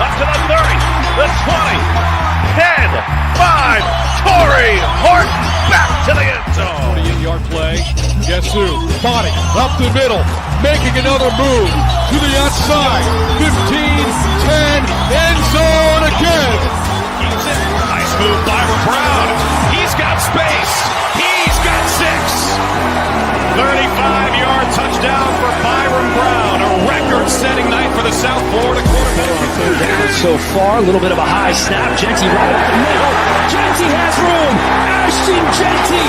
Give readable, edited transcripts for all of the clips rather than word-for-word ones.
Up to the 30, the 20, 10, 5. Torrey Horton back to the end zone. 48-yard play. Guess who? Body up the middle, making another move to the outside. 15, 10, end zone again. Keeps it. Nice move by Brown. He's got space. He's got 6. 35-yard touchdown for Byron Brown. A record-setting night for the South Florida quarterback. Down so far, a little bit of a high snap. Genty right up the middle. Genty has room. Ashton Genty,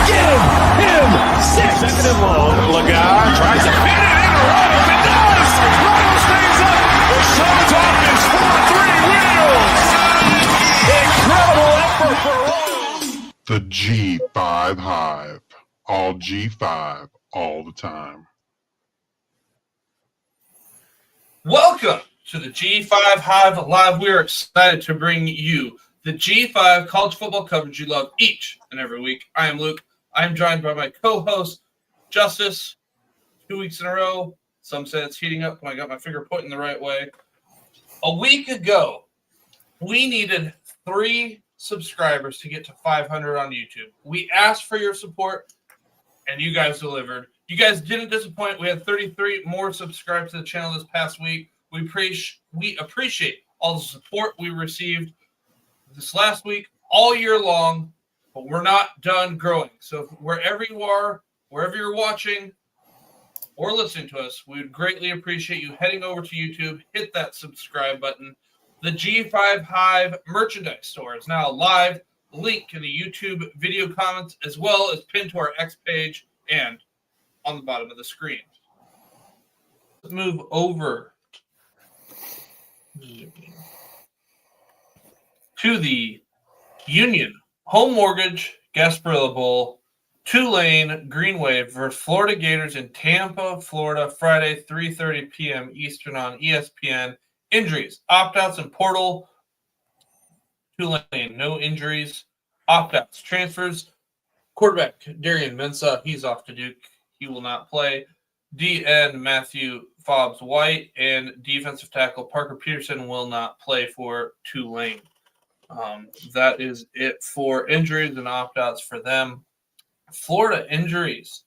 give him 6. Second and long. Lagar tries to fit it in. Runnels, it does. Runnels stays up. The show's off his 4-3 wheels. Incredible effort for Runnels. The G5 Hive. All G5, all the time. Welcome to the G5 Hive Live. We are excited to bring you the G5 college football coverage you love each and every week. I am Luke. I am joined by my co-host, Justice. 2 weeks in a row. Some say it's heating up when I got my finger pointing the right way. A week ago, we needed 3 subscribers to get to 500 on YouTube. We asked for your support, and you guys delivered. You guys didn't disappoint. We had 33 more subscribers to the channel this past week. We appreciate all the support we received this last week, all year long, but we're not done growing. So wherever you are, wherever you're watching or listening to us, we would greatly appreciate you heading over to YouTube, hit that subscribe button. The G5 Hive merchandise store is now live. Link in the YouTube video comments, as well as pinned to our X page and on the bottom of the screen. Let's move over to the Union Home Mortgage Gasparilla Bowl, Tulane Green Wave versus Florida Gators in Tampa, Florida, Friday, 3:30 p.m. Eastern on ESPN. Injuries, opt-outs, and portal. Tulane, no injuries. Opt-outs, transfers. Quarterback Darian Mensah, he's off to Duke. He will not play. DN Matthew Fobbs-White and defensive tackle Parker Peterson will not play for Tulane. That is it for injuries and opt-outs for them. Florida injuries.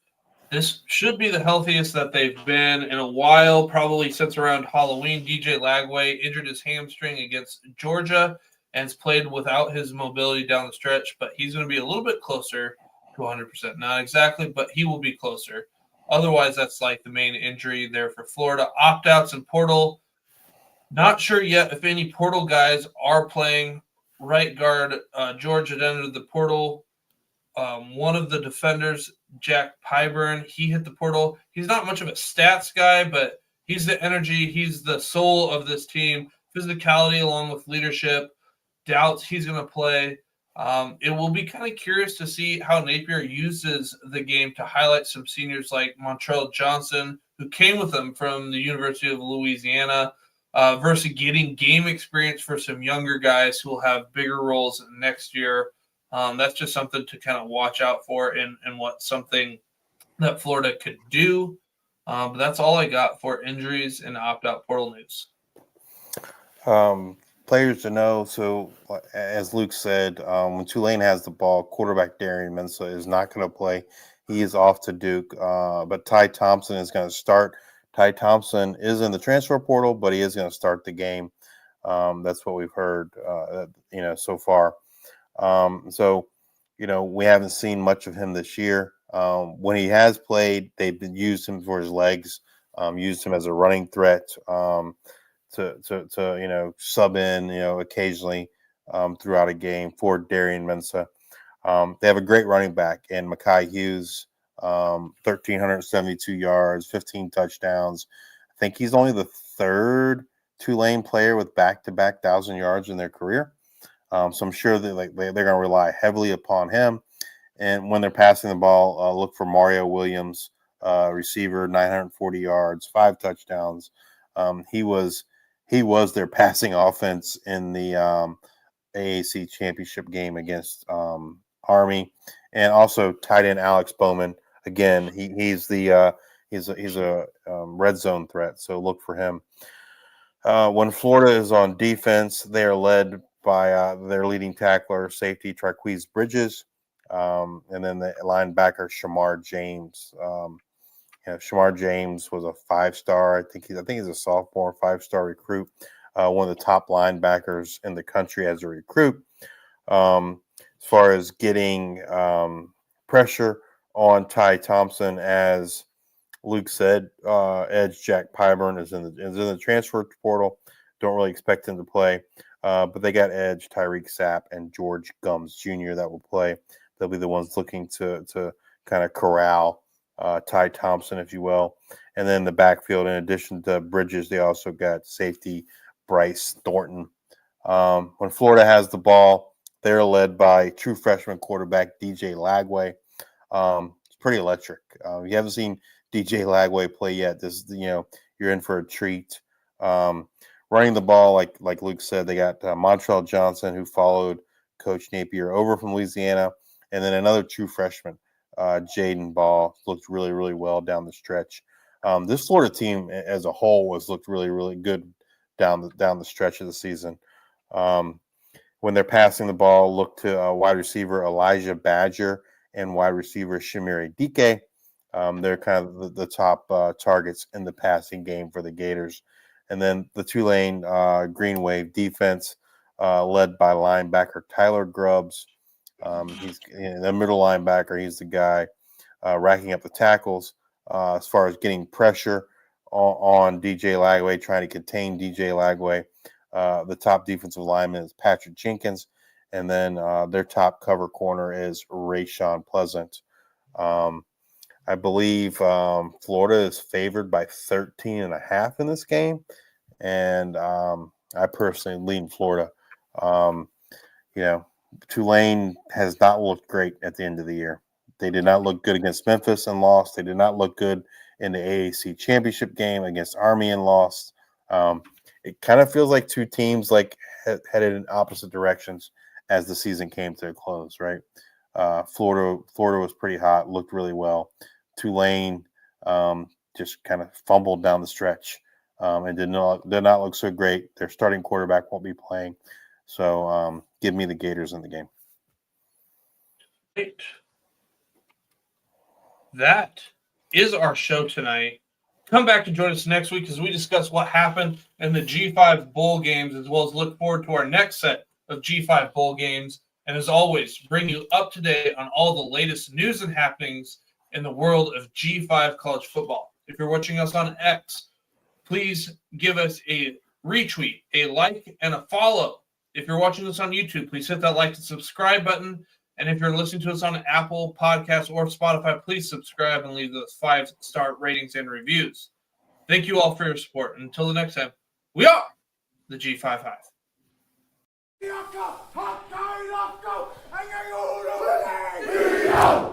This should be the healthiest that they've been in a while, probably since around Halloween. DJ Lagway injured his hamstring against Georgia and has played without his mobility down the stretch, but he's going to be a little bit closer to 100%. Not exactly, but he will be closer. Otherwise, that's like the main injury there for Florida. Opt-outs and portal. Not sure yet if any portal guys are playing. Right guard George had entered the portal. One of the defenders, Jack Pyburn, he hit the portal. He's not much of a stats guy, but he's the energy. He's the soul of this team. Physicality along with leadership. Doubts he's going to play. It will be kind of curious to see how Napier uses the game to highlight some seniors like Montrell Johnson, who came with him from the University of Louisiana, versus getting game experience for some younger guys who will have bigger roles next year. That's just something to kind of watch out for and what something that Florida could do. But that's all I got for injuries and opt-out portal news. Players to know. So, as Luke said, when Tulane has the ball, quarterback Darian Mensah is not going to play. He is off to Duke. But Ty Thompson is going to start. Ty Thompson is in the transfer portal, but he is going to start the game. That's what we've heard, so far. We haven't seen much of him this year. When he has played, they've used him for his legs, used him as a running threat. To sub in, occasionally throughout a game for Darian Mensah. They have a great running back in Mekhi Hughes, 1,372 yards, 15 touchdowns. I think he's only the 3rd Tulane player with back-to-back 1,000 yards in their career. So I'm sure that they're going to rely heavily upon him. And when they're passing the ball, look for Mario Williams, receiver, 940 yards, 5 touchdowns. He was their passing offense in the AAC championship game against Army, and also tight end Alex Bowman. Again, he's a red zone threat, so look for him. When Florida is on defense, they are led by their leading tackler, safety Traquise Bridges, and then the linebacker Shamar James. Shamar James was a 5-star. I think he's a sophomore, 5-star recruit, one of the top linebackers in the country as a recruit. As far as getting pressure on Ty Thompson, as Luke said, edge Jack Pyburn is in the transfer portal. Don't really expect him to play, but they got edge Tyreek Sapp and George Gums Jr. that will play. They'll be the ones looking to kind of corral Ty Thompson, if you will. And then the backfield, in addition to Bridges, they also got safety Bryce Thornton. When Florida has the ball, they're led by true freshman quarterback DJ Lagway. It's pretty electric. You haven't seen DJ Lagway play yet. You're in for a treat. Running the ball, like Luke said, they got Montrell Johnson, who followed Coach Napier over from Louisiana, and then another true freshman, Jaden Ball, looked really, really well down the stretch. This Florida team as a whole has looked really, really good down the stretch of the season. When they're passing the ball, look to wide receiver Elijah Badger and wide receiver Shamiri Dike. They're kind of the top targets in the passing game for the Gators. And then the Tulane Green Wave defense, led by linebacker Tyler Grubbs. He's the middle linebacker. He's the guy racking up the tackles as far as getting pressure on DJ Lagway, trying to contain DJ Lagway. The top defensive lineman is Patrick Jenkins, and then their top cover corner is Rayshawn Pleasant. I believe Florida is favored by 13.5 in this game, and I personally lean Florida. Tulane has not looked great at the end of the year. They did not look good against Memphis and lost. They did not look good in the AAC championship game against Army and lost. It kind of feels like two teams headed in opposite directions as the season came to a close, right? Florida was pretty hot, looked really well. Tulane just kind of fumbled down the stretch and did not look so great. Their starting quarterback won't be playing. So give me the Gators in the game. Great. That is our show tonight. Come back to join us next week as we discuss what happened in the G5 Bowl games, as well as look forward to our next set of G5 Bowl games. And as always, bring you up to date on all the latest news and happenings in the world of G5 college football. If you're watching us on X, please give us a retweet, a like, and a follow. If you're watching us on YouTube, please hit that like and subscribe button. And if you're listening to us on Apple Podcasts or Spotify, please subscribe and leave those 5-star ratings and reviews. Thank you all for your support. Until the next time, we are the G5 Hive.